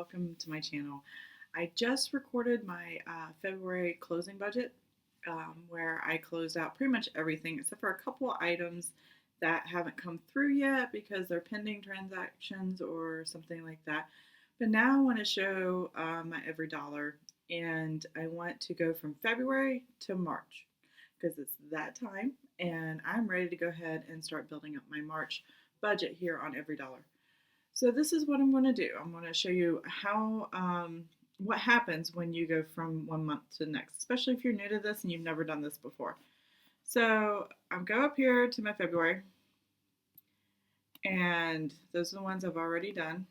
welcome to my channel. I just recorded my February closing budget where I closed out pretty much everything except for a couple of items that haven't come through yet because they're pending transactions or something like that. But now I want to show my EveryDollar, and I want to go from February to March because it's that time, and I'm ready to go ahead and start building up my March budget here on EveryDollar. So this is what I'm going to do. I'm going to show you how what happens when you go from one month to the next, especially if you're new to this and you've never done this before. So I'll go up here to my February, and those are the ones I've already done.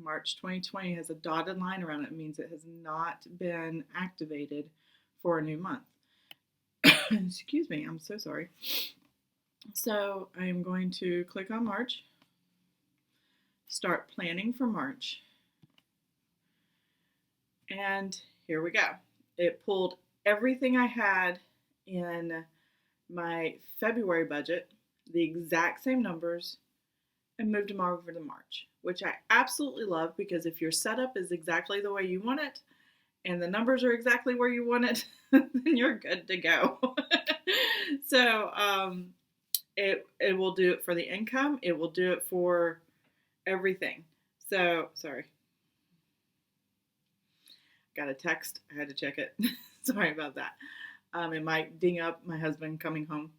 March 2020 has a dotted line around it. It means it has not been activated for a new month. Excuse me, I'm so sorry. So I'm going to click on March, start planning for March, and here we go. It pulled everything I had in my February budget, the exact same numbers, and moved them over to March, which I absolutely love because if your setup is exactly the way you want it and the numbers are exactly where you want it, then you're good to go. So it will do it for the income. It will do it for everything. So, sorry. Got a text. I had to check it. Sorry about that. It might ding up my husband coming home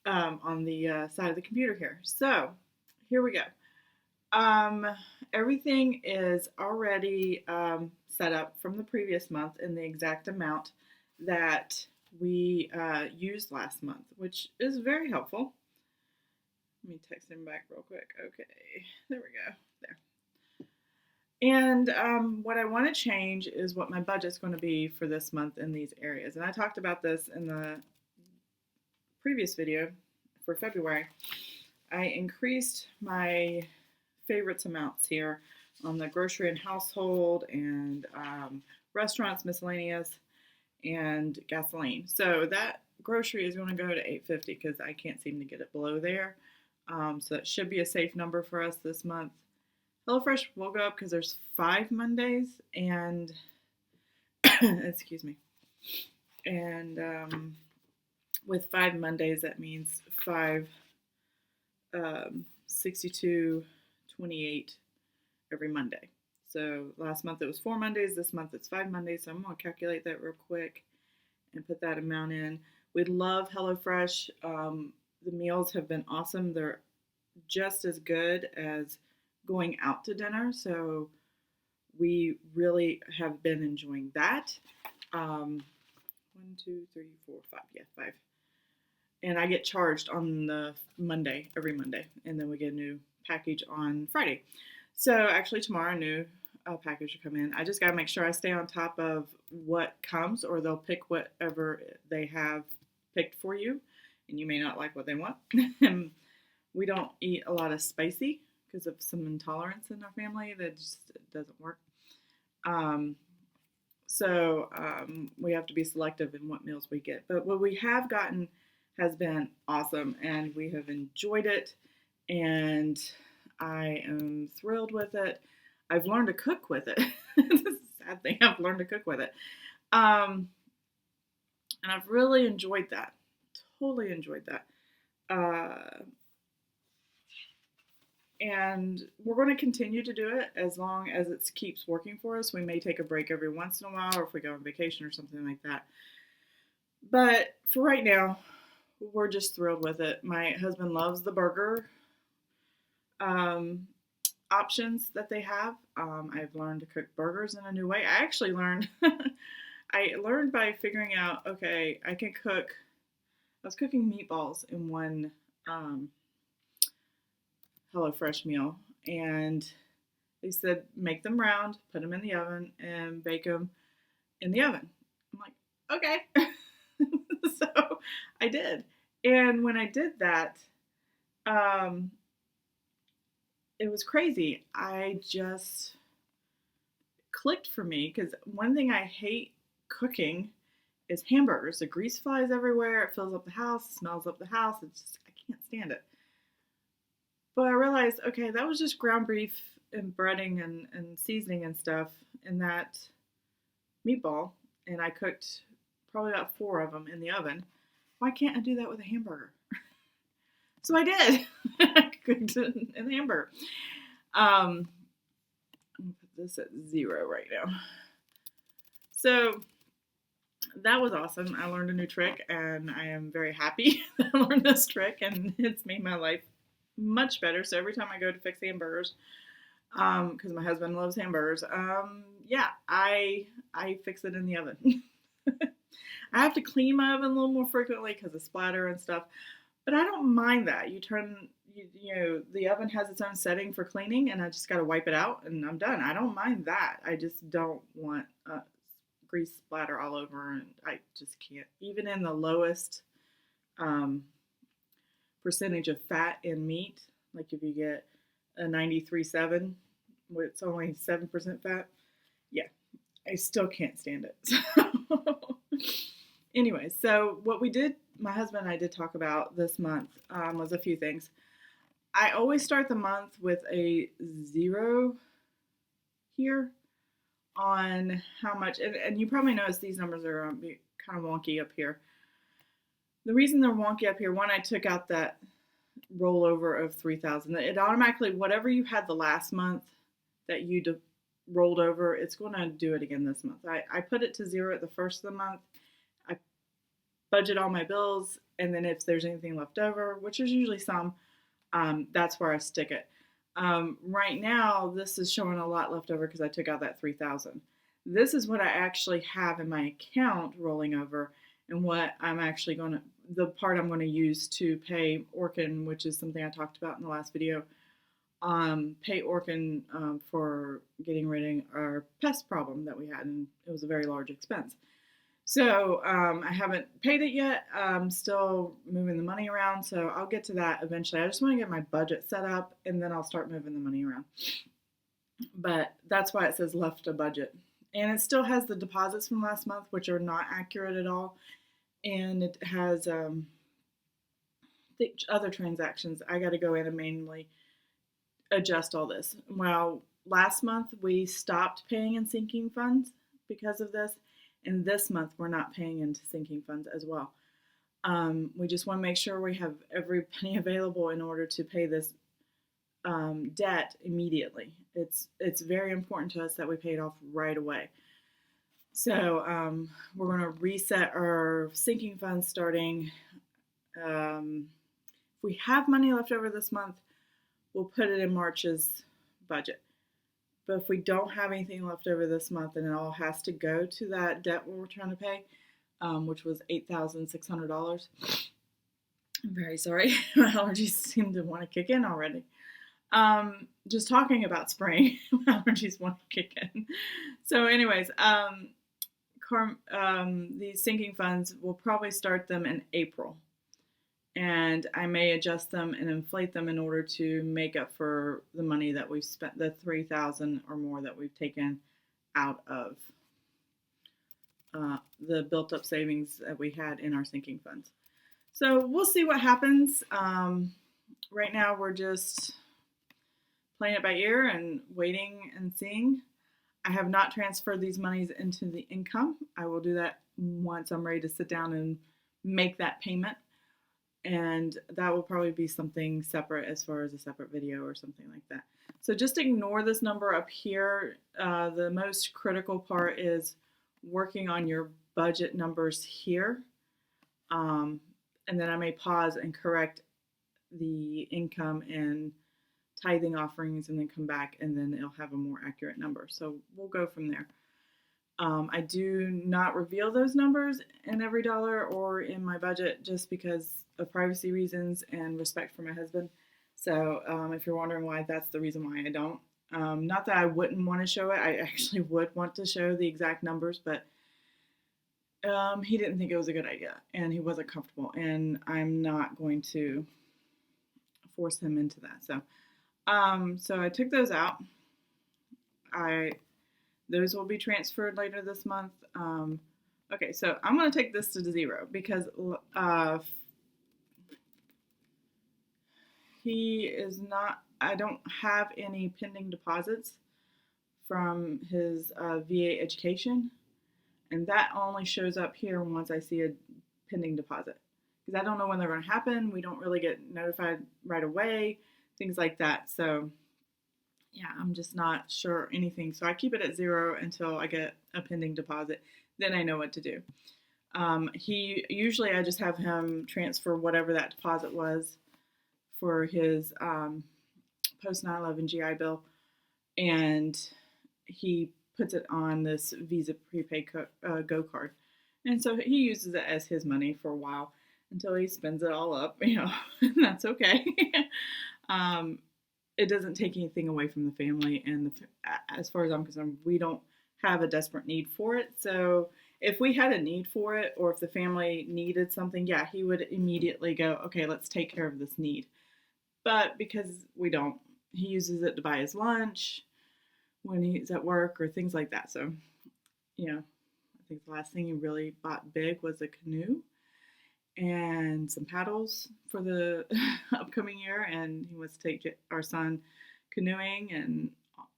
on the side of the computer here. So, here we go. Everything is already set up from the previous month in the exact amount that we used last month, which is very helpful. Let me text him back real quick. Okay, there we go. There. And what I want to change is what my budget's going to be for this month in these areas. And I talked about this in the previous video for February. I increased my favorites amounts here on the grocery and household and restaurants, miscellaneous, and gasoline. So that grocery is going to go to $8.50 because I can't seem to get it below there. So that should be a safe number for us this month. HelloFresh will go up because there's 5 Mondays and excuse me. And with 5 Mondays, that means 5 62.28 every Monday. So last month it was 4 Mondays. This month it's 5 Mondays. So I'm going to calculate that real quick and put that amount in. We love HelloFresh. The meals have been awesome. They're just as good as going out to dinner. So we really have been enjoying that. 1, 2, 3, 4, 5. Yeah, 5. And I get charged on the Monday, every Monday. And then we get a new package on Friday. So actually tomorrow a new package will come in. I just got to make sure I stay on top of what comes, or they'll pick whatever they have picked for you. And you may not like what they want. We don't eat a lot of spicy because of some intolerance in our family that just doesn't work. So we have to be selective in what meals we get. But what we have gotten has been awesome, and we have enjoyed it, and I am thrilled with it. I've learned to cook with it. It's a sad thing. I've learned to cook with it. And I've really enjoyed that. Totally enjoyed that. And we're going to continue to do it as long as it keeps working for us. We may take a break every once in a while, or if we go on vacation or something like that. But for right now, we're just thrilled with it. My husband loves the burger options that they have. I've learned to cook burgers in a new way. I actually learned, I learned by figuring out, okay, I can cook, I was cooking meatballs in one HelloFresh meal, and they said make them round, put them in the oven, and bake them in the oven. I'm like, okay. So I did. And when I did that, it was crazy. I just clicked for me because one thing I hate cooking is hamburgers. The grease flies everywhere. It fills up the house, smells up the house. It's just, I can't stand it. But I realized, okay, that was just ground beef and breading and seasoning and stuff in that meatball, and I cooked probably about 4 of them in the oven. Why can't I do that with a hamburger? So I did. I cooked it in the hamburger. I'm gonna put this at 0 right now. So that was awesome. I learned a new trick, and I am very happy that I learned this trick, and it's made my life much better. So every time I go to fix hamburgers, because my husband loves hamburgers, yeah, I fix it in the oven. I have to clean my oven a little more frequently because of splatter and stuff, but I don't mind that. You know, the oven has its own setting for cleaning, and I just got to wipe it out, and I'm done. I don't mind that. I just don't want grease splatter all over, and I just can't. Even in the lowest percentage of fat in meat, like if you get a 93.7, where it's only 7% fat, yeah, I still can't stand it. So, anyway, so what we did, my husband and I did talk about this month was a few things. I always start the month with a 0 here on how much, and you probably notice these numbers are kind of wonky up here. The reason they're wonky up here, one, I took out that rollover of 3,000. It automatically, whatever you had the last month that you rolled over, it's going to do it again this month. I put it to 0 at the first of the month. I budget all my bills, and then if there's anything left over, which is usually some, that's where I stick it. Right now, this is showing a lot left over because I took out that 3,000. This is what I actually have in my account rolling over, and what I'm actually going to, the part I'm going to use to pay Orkin, which is something I talked about in the last video, pay Orkin for getting rid of our pest problem that we had, and it was a very large expense. So I haven't paid it yet. I'm still moving the money around, so I'll get to that eventually. I just want to get my budget set up, and then I'll start moving the money around. But that's why it says left a budget. And it still has the deposits from last month, which are not accurate at all. And it has the other transactions. I got to go in and manually adjust all this. Well, last month we stopped paying in sinking funds because of this. And this month, we're not paying into sinking funds as well. We just want to make sure we have every penny available in order to pay this debt immediately. It's very important to us that we pay it off right away. So we're going to reset our sinking funds starting. If we have money left over this month, we'll put it in March's budget. But if we don't have anything left over this month, then it all has to go to that debt we're trying to pay, which was $8,600. I'm very sorry. My allergies seem to want to kick in already. Just talking about spring, my allergies want to kick in. So anyways, these sinking funds, we'll probably start them in April. And I may adjust them and inflate them in order to make up for the money that we've spent, the $3,000 or more that we've taken out of the built-up savings that we had in our sinking funds. So we'll see what happens. Right now, we're just playing it by ear and waiting and seeing. I have not transferred these monies into the income. I will do that once I'm ready to sit down and make that payment. And that will probably be something separate as far as a separate video or something like that. So just ignore this number up here. The most critical part is working on your budget numbers here. And then I may pause and correct the income and tithing offerings and then come back, and then it'll have a more accurate number. So we'll go from there. I do not reveal those numbers in EveryDollar or in my budget just because of privacy reasons and respect for my husband. So if you're wondering why, that's the reason why I don't. Not that I wouldn't want to show it. I actually would want to show the exact numbers, but he didn't think it was a good idea, and he wasn't comfortable, and I'm not going to force him into that. So so I took those out. Those will be transferred later this month. Okay, so I'm going to take this to 0 because he is not, I don't have any pending deposits from his VA education, and that only shows up here once I see a pending deposit, because I don't know when they're going to happen. We don't really get notified right away, things like that. So yeah, I'm just not sure anything. So I keep it at 0 until I get a pending deposit. Then I know what to do. He usually, I just have him transfer whatever that deposit was for his post 9/11 GI Bill, and he puts it on this Visa prepaid Go card, and so he uses it as his money for a while until he spends it all up. And that's okay. It doesn't take anything away from the family, and as far as I'm concerned, we don't have a desperate need for it. So if we had a need for it, or if the family needed something, yeah, he would immediately go, okay, let's take care of this need. But because we don't, he uses it to buy his lunch when he's at work or things like that. So, I think the last thing he really bought big was a canoe and some paddles for the upcoming year. And he wants to take our son canoeing and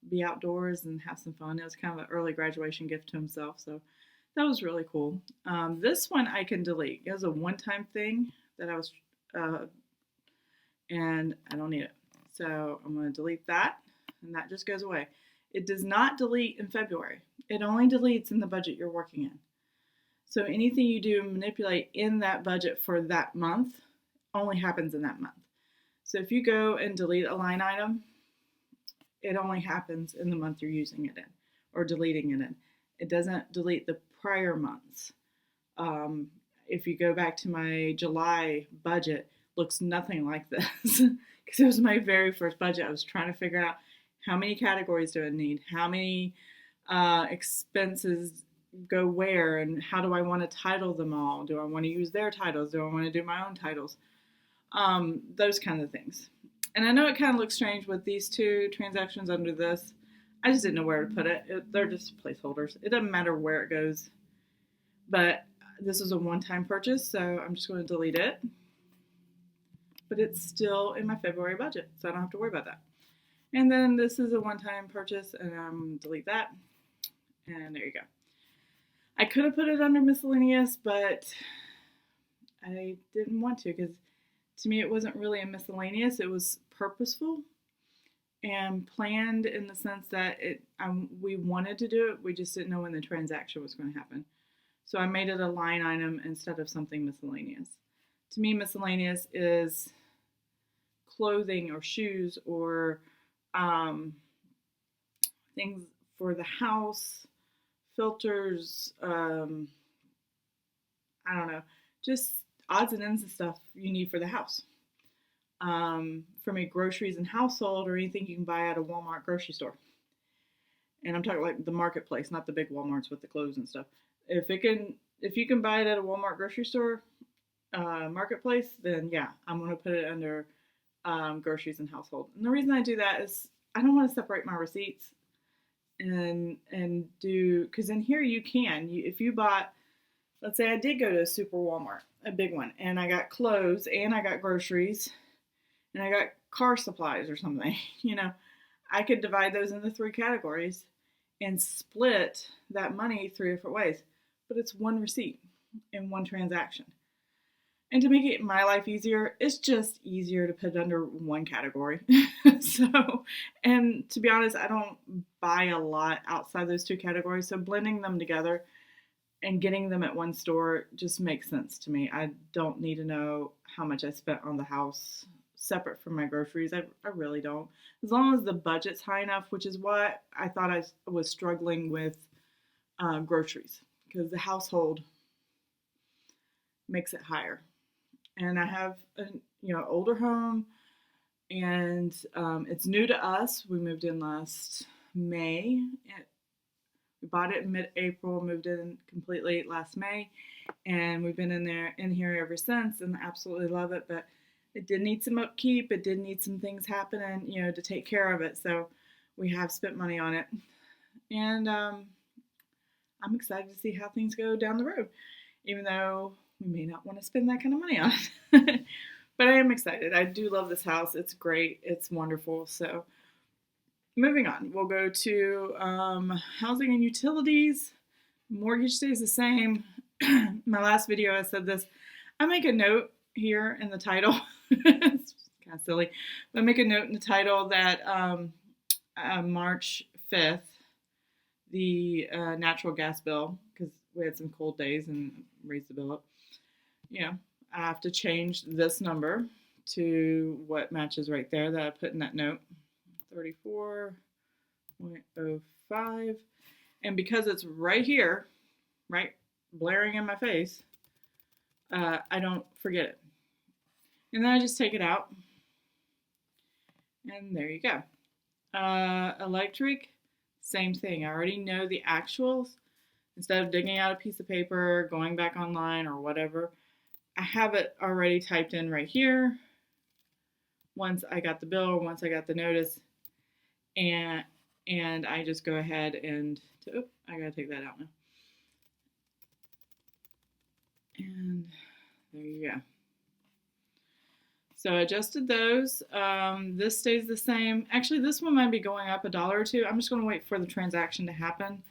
be outdoors and have some fun. It was kind of an early graduation gift to himself. So that was really cool. This one I can delete. It was a one-time thing that I was, and I don't need it. So I'm going to delete that, and that just goes away. It does not delete in February. It only deletes in the budget you're working in. So anything you do manipulate in that budget for that month only happens in that month. So if you go and delete a line item, it only happens in the month you're using it in or deleting it in. It doesn't delete the prior months. If you go back to my July budget, looks nothing like this because it was my very first budget. I was trying to figure out how many categories do I need, how many expenses go where, and how do I want to title them all? Do I want to use their titles? Do I want to do my own titles? Those kinds of things. And I know it kind of looks strange with these two transactions under this. I just didn't know where to put it. They're just placeholders. It doesn't matter where it goes. But this is a one-time purchase, so I'm just going to delete it. But it's still in my February budget, so I don't have to worry about that. And then this is a one-time purchase, and I'm going to delete that. And there you go. I could have put it under miscellaneous, but I didn't want to, because to me it wasn't really a miscellaneous. It was purposeful and planned in the sense that we wanted to do it. We just didn't know when the transaction was going to happen. So I made it a line item instead of something miscellaneous. To me, miscellaneous is clothing or shoes or things for the house, filters, I don't know, just odds and ends of stuff you need for the house. For me, groceries and household or anything you can buy at a Walmart grocery store. And I'm talking like the marketplace, not the big Walmarts with the clothes and stuff. If you can buy it at a Walmart grocery store, marketplace, then yeah, I'm going to put it under groceries and household. And the reason I do that is I don't want to separate my receipts and do, because in here you can. If you bought, let's say I did go to a super Walmart, a big one, and I got clothes and I got groceries and I got car supplies or something, I could divide those into 3 categories and split that money 3 different ways. But it's one receipt in one transaction. And to make it my life easier, it's just easier to put it under one category. And to be honest, I don't buy a lot outside those 2 categories. So blending them together and getting them at one store just makes sense to me. I don't need to know how much I spent on the house separate from my groceries. I really don't. As long as the budget's high enough, which is what I thought I was struggling with groceries, because the household makes it higher. And I have an older home, and it's new to us. We moved in last May. We bought it in mid-April, moved in completely last May, and we've been in here ever since, and I absolutely love it. But it did need some upkeep. It did need some things happening, to take care of it. So we have spent money on it, and I'm excited to see how things go down the road, even though we may not want to spend that kind of money on it. But I am excited. I do love this house. It's great. It's wonderful. So moving on, we'll go to housing and utilities. Mortgage stays the same. My last video, I said this. I make a note here in the title. It's kind of silly, but I make a note in the title that March 5th, the natural gas bill, because we had some cold days and raised the bill up. I have to change this number to what matches right there that I put in that note, 34.05. And because it's right here, right, blaring in my face, I don't forget it. And then I just take it out. And there you go. Electric, same thing. I already know the actuals. Instead of digging out a piece of paper, going back online or whatever, I have it already typed in right here. Once I got the bill or once I got the notice, and I just go ahead and I gotta take that out now. And there you go. So I adjusted those. This stays the same. Actually, this one might be going up $1 or $2. I'm just going to wait for the transaction to happen.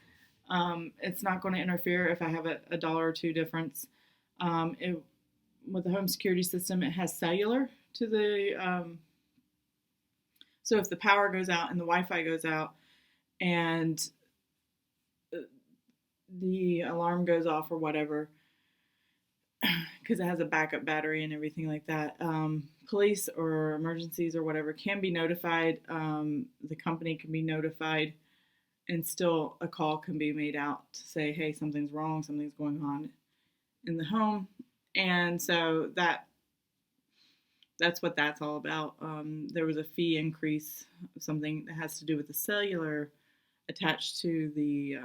It's not going to interfere if I have a $1 or $2 difference. With the home security system, it has cellular to the. So if the power goes out and the Wi-Fi goes out, and the alarm goes off or whatever, because it has a backup battery and everything like that, police or emergencies or whatever can be notified. The company can be notified, and still a call can be made out to say, hey, something's wrong, something's going on in the home. And so that's what that's all about. There was a fee increase, something that has to do with the cellular attached to the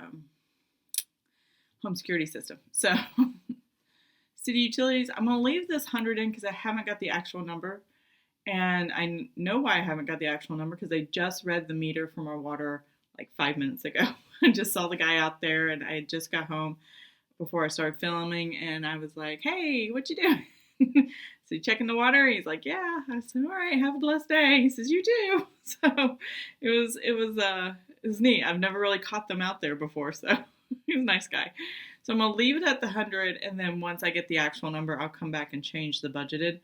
home security system. So city utilities, I'm going to leave this 100 in because I haven't got the actual number. And I know why I haven't got the actual number, because I just read the meter from our water like 5 minutes ago. I just saw the guy out there, and I just got home before I started filming, and I was like, hey, what you doing? So you checking the water? He's like, yeah. I said, all right, have a blessed day. He says, you too. So it was neat. I've never really caught them out there before, so he's a nice guy. So I'm going to leave it at the 100, and then once I get the actual number, I'll come back and change the budgeted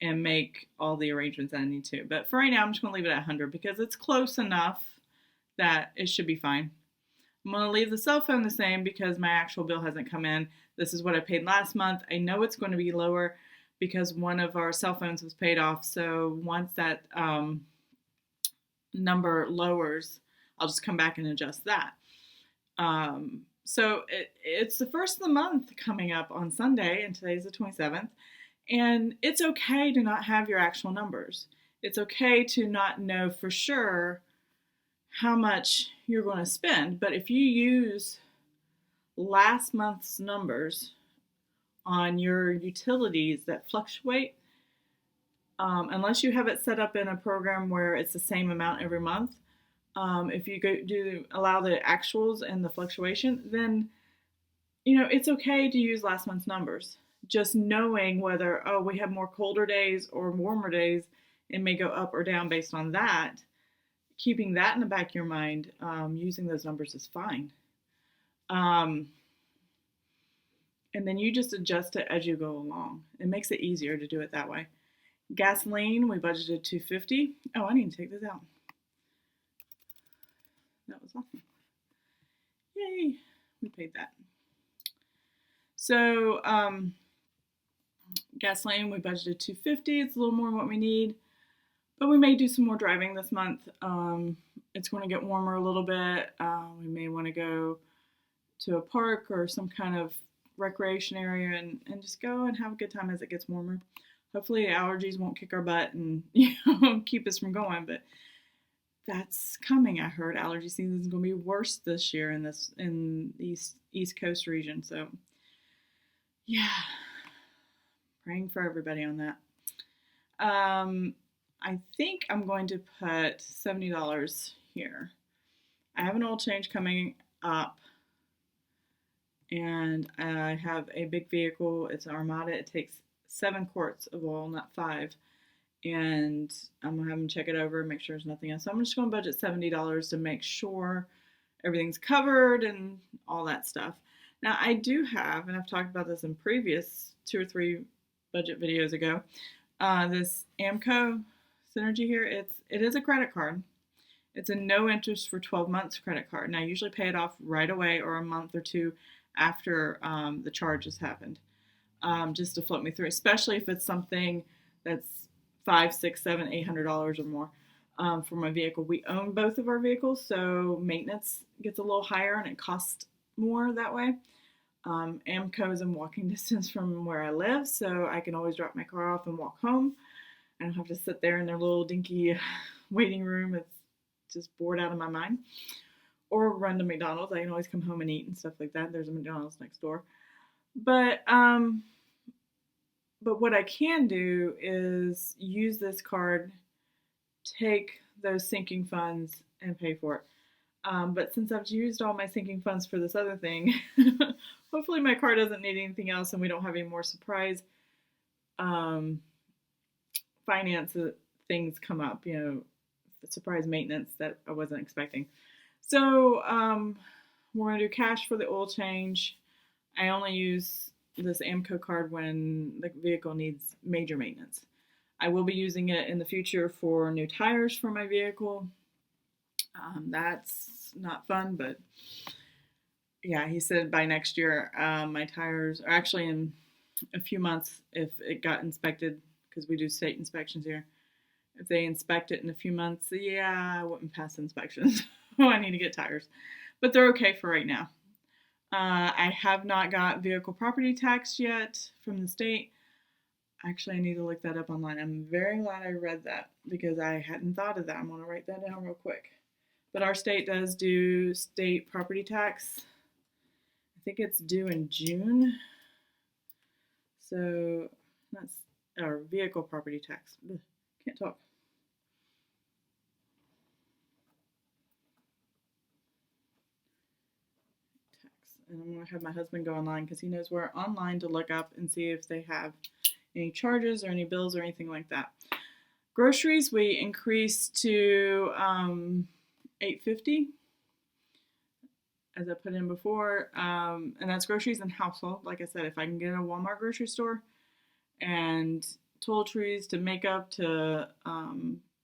and make all the arrangements that I need to. But for right now, I'm just going to leave it at 100 because it's close enough that it should be fine. I'm going to leave the cell phone the same because my actual bill hasn't come in. This is what I paid last month. I know it's going to be lower because one of our cell phones was paid off. So once that number lowers, I'll just come back and adjust that. So it's the first of the month coming up on Sunday, and today's the 27th. And it's okay to not have your actual numbers. It's okay to not know for sure how much you're going to spend. But if you use last month's numbers on your utilities that fluctuate, unless you have it set up in a program where it's the same amount every month, if you allow the actuals and the fluctuation, then it's okay to use last month's numbers. Just knowing whether we have more colder days or warmer days, it may go up or down based on that. Keeping that in the back of your mind, using those numbers is fine. And then you just adjust it as you go along. It makes it easier to do it that way. Gasoline, we budgeted $2.50. Oh, I need to take this out. That was awesome. Yay, we paid that. So gasoline, we budgeted $2.50. It's a little more than what we need, but we may do some more driving this month. It's going to get warmer a little bit. We may want to go to a park or some kind of recreation area and just go and have a good time as it gets warmer. Hopefully allergies won't kick our butt and keep us from going, but that's coming. I heard allergy season is going to be worse this year in the East Coast region. So yeah, praying for everybody on that. I think I'm going to put $70 here. I have an oil change coming up, and I have a big vehicle. It's an Armada. It takes 7 quarts of oil, not 5. And I'm going to have them check it over and make sure there's nothing else. So I'm just going to budget $70 to make sure everything's covered and all that stuff. Now I do have, and I've talked about this in previous 2 or 3 budget videos ago, this Amco Synergy here. It is a credit card. It's a no interest for 12 months credit card. And I usually pay it off right away or a month or 2 after the charge has happened, just to float me through, especially if it's something that's $500, $600, $700, $800 or more for my vehicle. We own both of our vehicles, so maintenance gets a little higher and it costs more that way. Amco is in walking distance from where I live, so I can always drop my car off and walk home. I don't have to sit there in their little dinky waiting room. It's just bored out of my mind. Or run to McDonald's. I can always come home and eat and stuff like that. There's a McDonald's next door. But what I can do is use this card, take those sinking funds, and pay for it. But since I've used all my sinking funds for this other thing, hopefully my car doesn't need anything else and we don't have any more surprise finance things come up, surprise maintenance that I wasn't expecting. So we're going to do cash for the oil change. I only use this Amco card when the vehicle needs major maintenance. I will be using it in the future for new tires for my vehicle. That's not fun, but yeah, he said by next year my tires are actually in a few months if it got inspected, because we do state inspections here. If they inspect it in a few months, yeah, I wouldn't pass inspections. Oh, I need to get tires. But they're okay for right now. I have not got vehicle property tax yet from the state. Actually, I need to look that up online. I'm very glad I read that because I hadn't thought of that. I'm going to write that down real quick. But our state does do state property tax. I think it's due in June. So that's our vehicle property tax. Ugh, can't talk. And I'm going to have my husband go online because he knows where online to look up and see if they have any charges or any bills or anything like that. Groceries, we increased to $8.50, as I put in before, and that's groceries and household. Like I said, if I can get in a Walmart grocery store, and toiletries to makeup to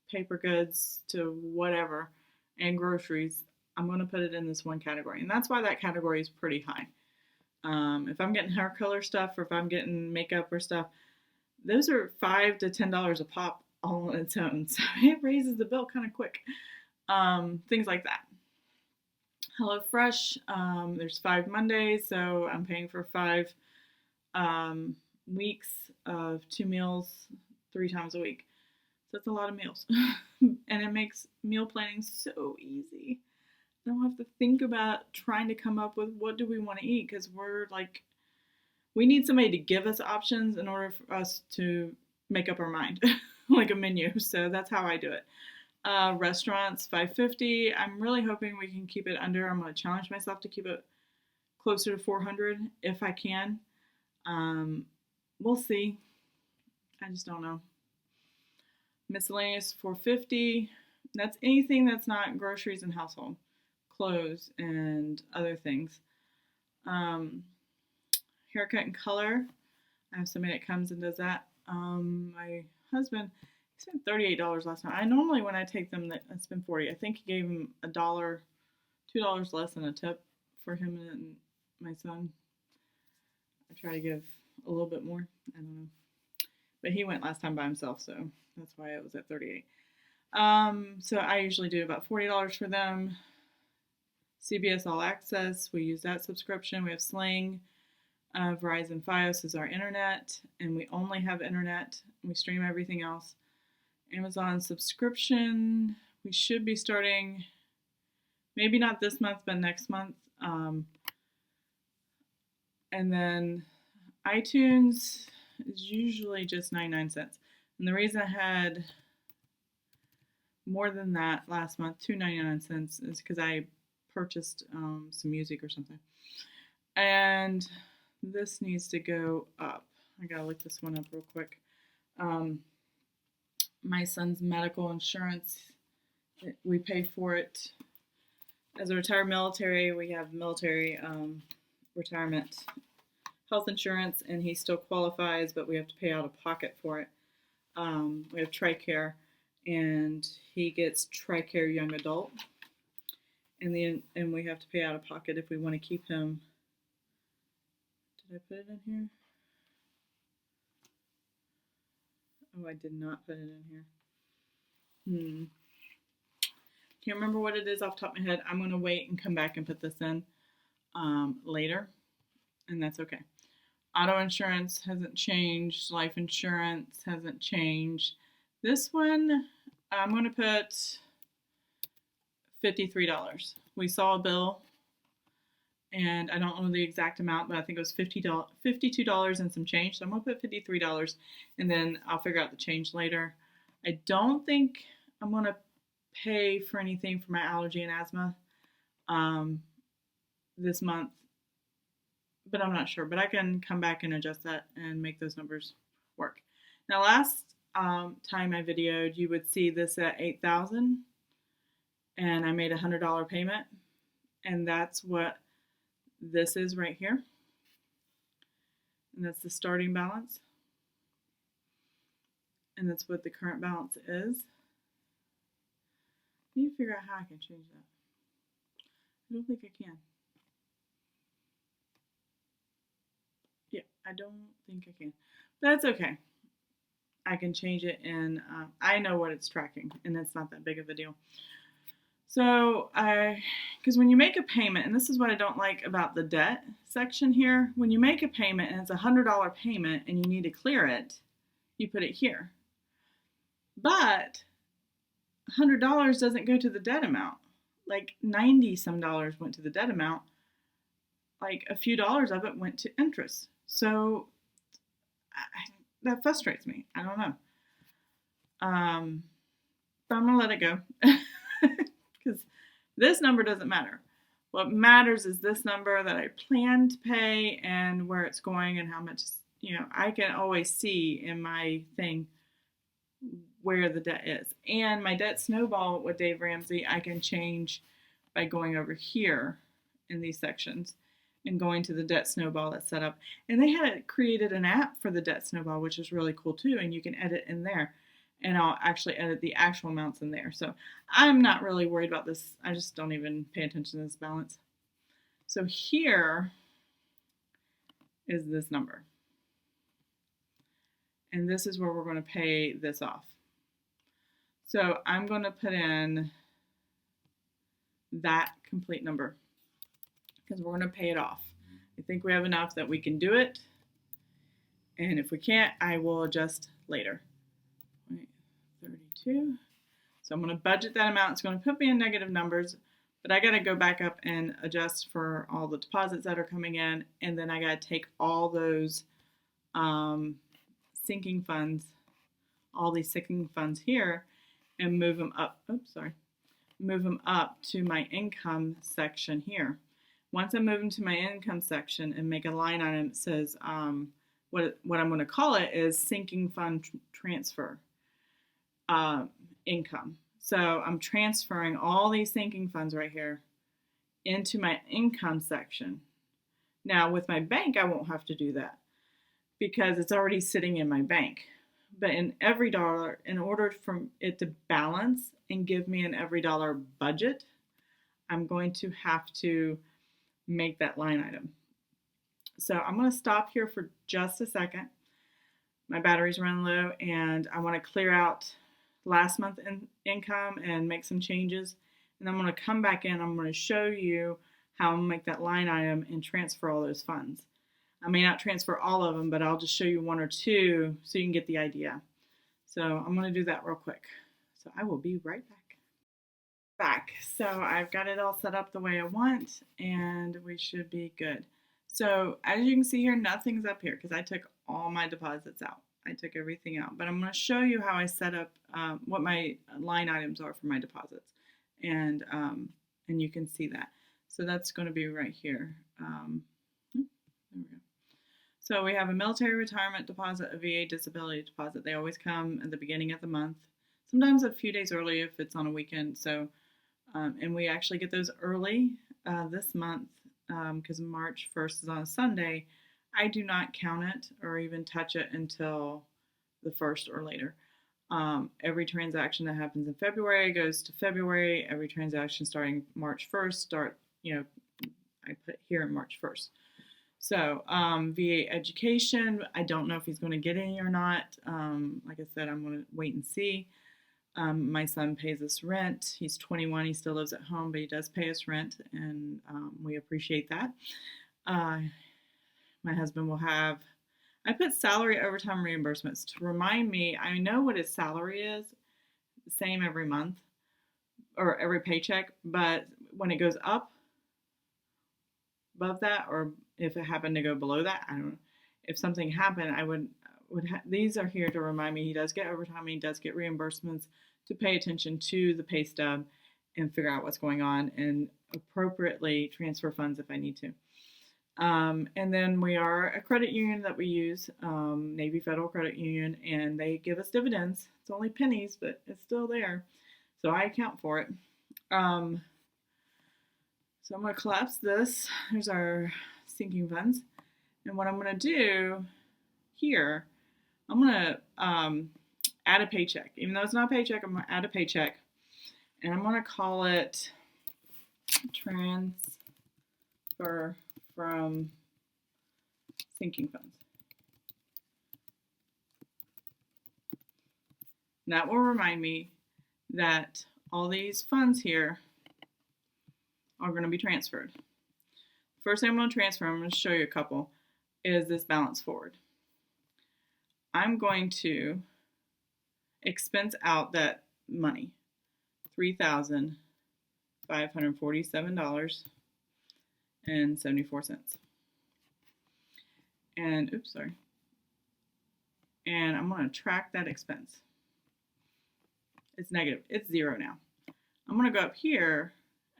paper goods to whatever, and groceries, I'm going to put it in this one category. And that's why that category is pretty high. If I'm getting hair color stuff or if I'm getting makeup or stuff, those are $5 to $10 a pop all on its own. So it raises the bill kind of quick. Things like that. HelloFresh, there's 5 Mondays, so I'm paying for 5 weeks of 2 meals 3 times a week. So that's a lot of meals. And it makes meal planning so easy. I don't have to think about trying to come up with what do we want to eat, because we need somebody to give us options in order for us to make up our mind, like a menu. So that's how I do it. Restaurants, $5.50. I'm really hoping we can keep it under. I'm going to challenge myself to keep it closer to $400 if I can. We'll see. I just don't know. Miscellaneous, $4.50. That's anything that's not groceries and household, clothes and other things. Haircut and color. I have somebody that comes and does that. My husband, he spent $38 last time. I normally, when I take them, I spend $40. I think he gave him $1, $2 less than a tip for him and my son. I try to give a little bit more. I don't know. But he went last time by himself, so that's why it was at $38. So I usually do about $40 for them. CBS All Access, we use that subscription. We have Sling. Verizon Fios is our internet, and we only have internet. We stream everything else. Amazon subscription, we should be starting, maybe not this month, but next month. And then iTunes is usually just 99 cents. And the reason I had more than that last month, $2.99, is because I purchased some music or something. And this needs to go up. I gotta look this one up real quick. My son's medical insurance, we pay for it. As a retired military, we have military retirement health insurance, and he still qualifies, but we have to pay out of pocket for it. We have TRICARE, and he gets TRICARE Young Adult, and we have to pay out of pocket if we want to keep him. Did I put it in here? Oh, I did not put it in here. Can't remember what it is off the top of my head. I'm going to wait and come back and put this in later, and that's okay. Auto insurance hasn't changed. Life insurance hasn't changed. This one, I'm going to put $53. We saw a bill, and I don't know the exact amount, but I think it was $52 and some change. So I'm going to put $53, and then I'll figure out the change later. I don't think I'm going to pay for anything for my allergy and asthma this month, but I'm not sure. But I can come back and adjust that and make those numbers work. Now, last time I videoed, you would see this at $8,000, and I made a $100 payment, and that's what this is right here, and that's the starting balance, and that's what the current balance is. I need to figure out how I can change that. I don't think I can. Yeah, I don't think I can. That's okay. I can change it, and I know what it's tracking, and it's not that big of a deal. So because when you make a payment, and this is what I don't like about the debt section here, when you make a payment and it's a $100 payment and you need to clear it, you put it here. But $100 doesn't go to the debt amount. Like 90 some dollars went to the debt amount. Like a few dollars of it went to interest. So that frustrates me. I don't know. But I'm gonna let it go because this number doesn't matter. What matters is this number that I plan to pay and where it's going and how much, I can always see in my thing where the debt is. And my debt snowball with Dave Ramsey, I can change by going over here in these sections and going to the debt snowball that's set up. And they had created an app for the debt snowball, which is really cool too. And you can edit in there. And I'll actually edit the actual amounts in there. So I'm not really worried about this. I just don't even pay attention to this balance. So here is this number. And this is where we're going to pay this off. So I'm going to put in that complete number because we're going to pay it off. I think we have enough that we can do it. And if we can't, I will adjust later. 32. So I'm going to budget that amount. It's going to put me in negative numbers, but I got to go back up and adjust for all the deposits that are coming in. And then I got to take all those sinking funds, all these sinking funds here, and move them up. Move them up to my income section here. Once I move them to my income section and make a line item that says what I'm going to call it is sinking fund transfer income. So I'm transferring all these sinking funds right here into my income section. Now with my bank, I won't have to do that because it's already sitting in my bank. But in EveryDollar, in order for it to balance and give me an EveryDollar budget, I'm going to have to make that line item. So I'm going to stop here for just a second. My battery's running low and I want to clear out last month's income and make some changes. And I'm going to come back in. I'm going to show you how I'm going to make that line item and transfer all those funds. I may not transfer all of them, but I'll just show you one or two so you can get the idea. So I'm going to do that real quick. So I will be right back. So I've got it all set up the way I want, and we should be good. So as you can see here, nothing's up here because I took all my deposits out. I took everything out. But I'm going to show you how I set up what my line items are for my deposits. And you can see that. So that's going to be right here. There we go. So we have a military retirement deposit, a VA disability deposit. They always come at the beginning of the month, sometimes a few days early if it's on a weekend. So, and we actually get those early this month because March 1st is on a Sunday. I do not count it or even touch it until the 1st or later. Every transaction that happens in February goes to February. Every transaction starting March 1st I put here in March 1st. So VA education, I don't know if he's going to get any or not. Like I said, I'm going to wait and see. My son pays us rent. He's 21. He still lives at home, but he does pay us rent, and we appreciate that. My husband will have, I put salary overtime reimbursements to remind me. I know what his salary is, same every month or every paycheck, but when it goes up above that, or if it happened to go below that, I don't know. If something happened, I would these are here to remind me he does get overtime, he does get reimbursements, to pay attention to the pay stub and figure out what's going on and appropriately transfer funds if I need to. And then we are a credit union that we use, Navy Federal Credit Union, and they give us dividends. It's only pennies, but it's still there. So I account for it. So I'm going to collapse this. There's our sinking funds. And what I'm going to do here, I'm going to add a paycheck. Even though it's not a paycheck, I'm going to add a paycheck. And I'm going to call it transfer from sinking funds. And that will remind me that all these funds here are going to be transferred. First thing I'm going to transfer, I'm going to show you a couple, is this balance forward. I'm going to expense out that money, $3,547.74. And and I'm going to track that expense. It's negative. It's zero now. I'm going to go up here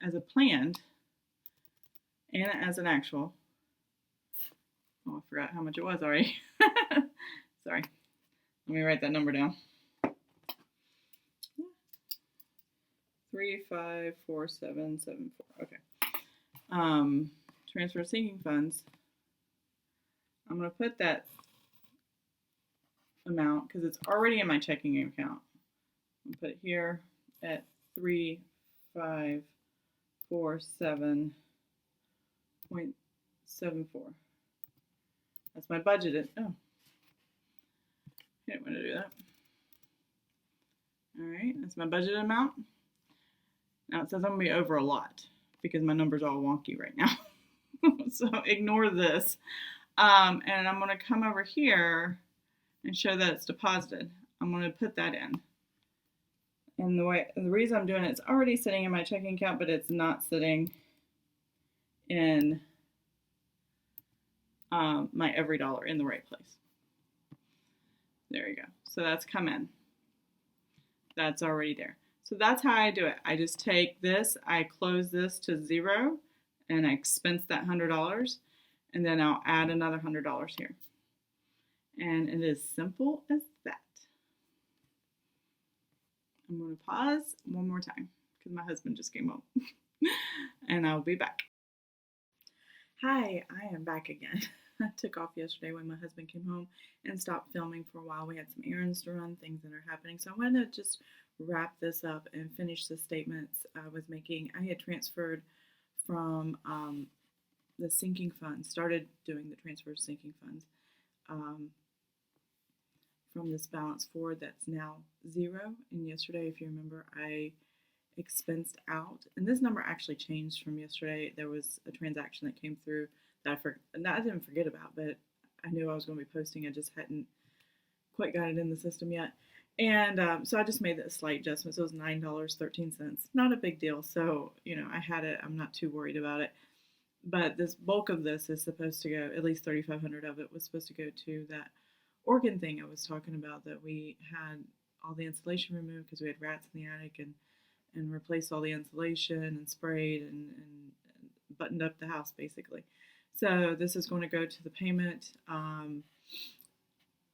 as a planned and as an actual. Oh, I forgot how much it was already. Sorry. Let me write that number down. 3,547.74. Okay. Transfer sinking funds. I'm going to put that amount because it's already in my checking account. I'm going to put it here at 3,547.74. That's my budgeted. Oh, I didn't want to do that. All right, that's my budgeted amount. Now it says I'm going to be over a lot because my number's all wonky right now. So ignore this. And I'm going to come over here and show that it's deposited. I'm going to put that in. And the reason I'm doing it, it's already sitting in my checking account, but it's not sitting in my EveryDollar in the right place. There you go. So that's come in. That's already there. So that's how I do it. I just take this, I close this to zero, and I expense that $100, and then I'll add another $100 here. And it is simple as that. I'm going to pause one more time because my husband just came home. And I'll be back. Hi, I am back again. I took off yesterday when my husband came home and stopped filming for a while. We had some errands to run, things that are happening. So I wanted to just wrap this up and finish the statements I was making. I had transferred from the sinking funds, started doing the transfer of sinking funds from this balance forward that's now zero. And yesterday, if you remember, I expensed out, and this number actually changed from yesterday. There was a transaction that came through that I didn't forget about, but I knew I was going to be posting. I just hadn't quite got it in the system yet. And so I just made that slight adjustment. So it was $9.13. Not a big deal. So, I had it. I'm not too worried about it. But this bulk of this is supposed to go, at least 3,500 of it was supposed to go to that organ thing I was talking about, that we had all the insulation removed because we had rats in the attic, and replaced all the insulation and sprayed and buttoned up the house basically. So this is going to go to the payment.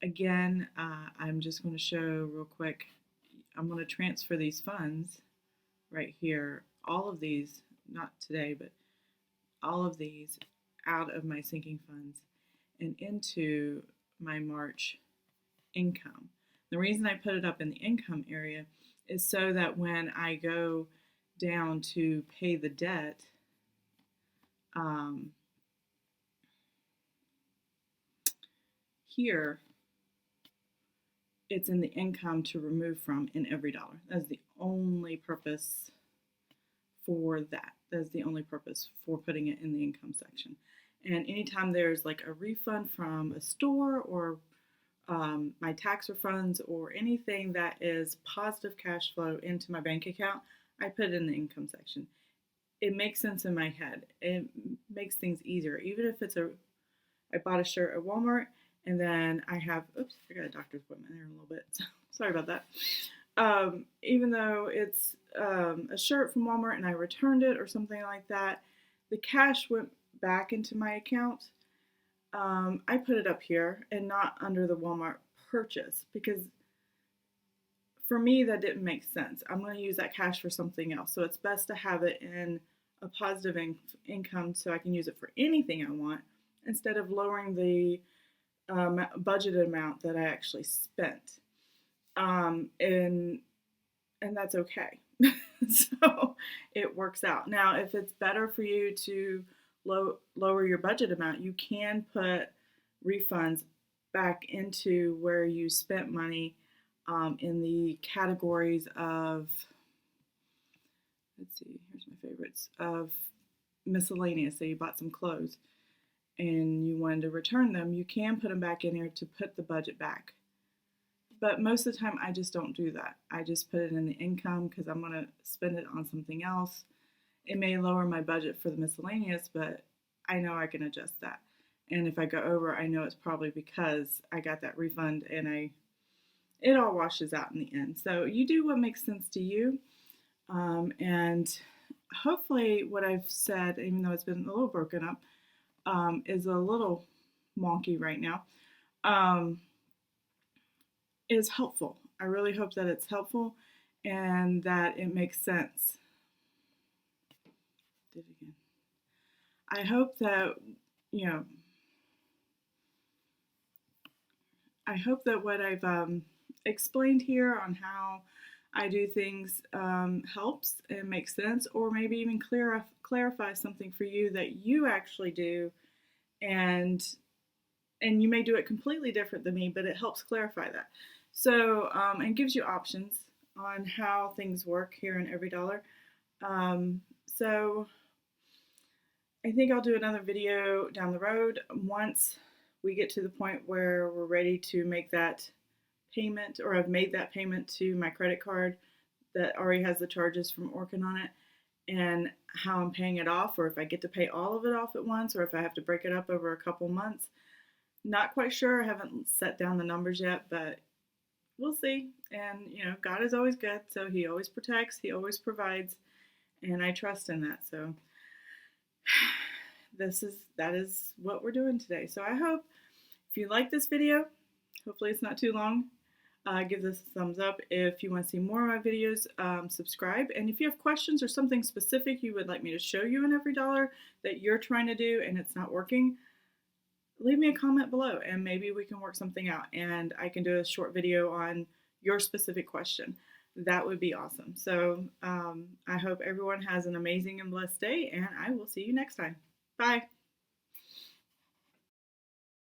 Again, I'm just going to show real quick. I'm going to transfer these funds right here. All of these, not today, but all of these out of my sinking funds and into my March income. The reason I put it up in the income area is so that when I go down to pay the debt, here it's in the income to remove from in EveryDollar. That's the only purpose for that. That's the only purpose for putting it in the income section. And anytime there's like a refund from a store or my tax refunds or anything that is positive cash flow into my bank account, I put it in the income section. It makes sense in my head. It makes things easier. Even if it's I bought a shirt at Walmart and then I have, oops, I got a doctor's appointment there in a little bit. So sorry about that. Even though it's a shirt from Walmart and I returned it or something like that, the cash went back into my account. I put it up here and not under the Walmart purchase because for me that didn't make sense. I'm going to use that cash for something else. So it's best to have it in a positive income so I can use it for anything I want instead of lowering the budgeted amount that I actually spent. And that's okay. So it works out. Now, if it's better for you to lower your budget amount, you can put refunds back into where you spent money in the categories of, let's see, here's my favorites, of miscellaneous. So you bought some clothes and you wanted to return them, you can put them back in here to put the budget back. But most of the time I just don't do that. I just put it in the income because I'm going to spend it on something else. It may lower my budget for the miscellaneous, but I know I can adjust that. And if I go over, I know it's probably because I got that refund and it all washes out in the end. So you do what makes sense to you. And hopefully what I've said, even though it's been a little broken up, is a little wonky right now, is helpful. I really hope that it's helpful and that it makes sense. Did it again. I hope that, I hope that what I've explained here on how I do things helps and makes sense, or maybe even clarify something for you that you actually do, and you may do it completely different than me, but it helps clarify that. So, and gives you options on how things work here in EveryDollar. So I think I'll do another video down the road once we get to the point where we're ready to make that payment, or I've made that payment to my credit card that already has the charges from Orkin on it, and how I'm paying it off, or if I get to pay all of it off at once, or if I have to break it up over a couple months. Not quite sure. I haven't set down the numbers yet, but we'll see. And, God is always good, so He always protects, He always provides, and I trust in that. So that is what we're doing today. So I hope if you like this video, hopefully it's not too long, give this a thumbs up. If you want to see more of my videos, subscribe. And if you have questions or something specific you would like me to show you in EveryDollar that you're trying to do and it's not working, leave me a comment below and maybe we can work something out and I can do a short video on your specific question. That would be awesome. So I hope everyone has an amazing and blessed day, and I will see you next time. Bye.